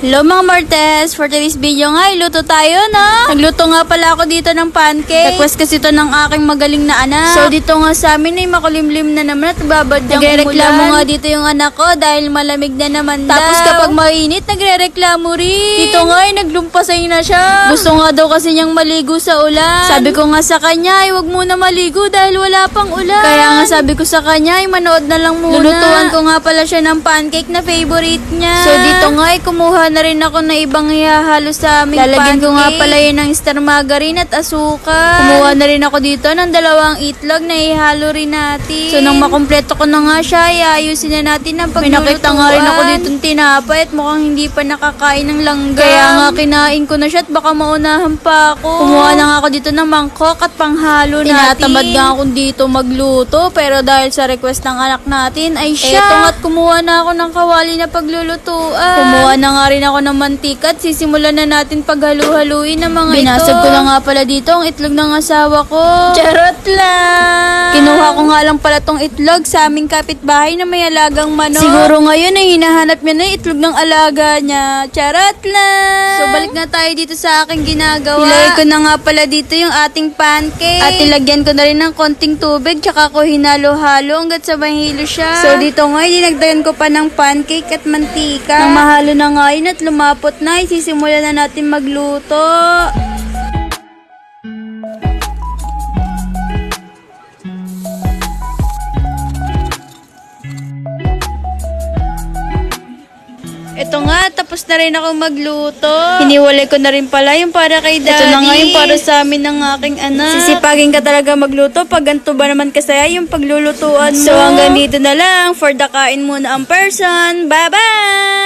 Hello mga Martes, for today's video nga, iluto tayo na. Nagluto nga pala ako dito ng pancake. Request kasi ito ng aking magaling na anak. So dito nga sa amin ay makulimlim na naman at babadyang umulan. Nagre-reklamo nga dito yung anak ko dahil malamig na naman daw. Tapos kapag mainit, nagre-reklamo rin. Dito nga ay naglumpasay na siya. Gusto nga daw kasi niyang maligo sa ulan. Sabi ko nga sa kanya ay wag muna maligo dahil wala pang ulan. Kaya nga sabi ko sa kanya ay manood na lang muna. Lulutuan ko nga pala siya ng pancake na favorite niya. So dito nga ay kumuha na rin ako na ibang ihahalo sa aming lalagyan pancake. Ko nga pala yun ng star margarine at asukal. Kumuha na rin ako dito ng 2 itlog na ihalo rin natin. So nang makumpleto ko na nga siya, ayusin na natin ang paglulutuan. May nakita nga rin ako dito ng tinapay at mukhang hindi pa nakakain ng langgam. Kaya nga kinain ko na siya at baka maunahan pa ako. Kumuha na nga ako dito ng mangkok at panghalo natin. Tinatamad nga ako dito magluto pero dahil sa request ng anak natin ay siya. Eto nga't kumuha na ako ng kawali na paglulutuan. Kumuha na nga rin ako ng mantika at sisimulan na natin paghalu-haluin ng mga Binasag ko na nga pala dito ang itlog ng asawa ko. Charot lang! Kinuha ko nga lang pala tong itlog sa aming kapitbahay na may alagang manok. Siguro ngayon ay hinahanap niya na yung itlog ng alaga niya. Charot lang! So balik na tayo dito sa aking ginagawa. Ilagay ko na nga pala dito yung ating pancake. At ilagyan ko na rin ng konting tubig tsaka ko hinalo-halo hanggat sa mahilo siya. So dito nga dinagdagan ko pa ng pancake at mantika. Nang mahalo na nga yun at lumapot na, isisimulan na natin magluto. Ito nga, tapos na rin ako magluto. Hiniwalay ko na rin pala yung para kay Daddy. Ito na nga yung para sa amin ng aking anak. Sisipagin ka talaga magluto pag ganito ba naman kasaya yung paglulutuan mo. So hanggang dito na lang for the kain muna ang person. Bye-bye!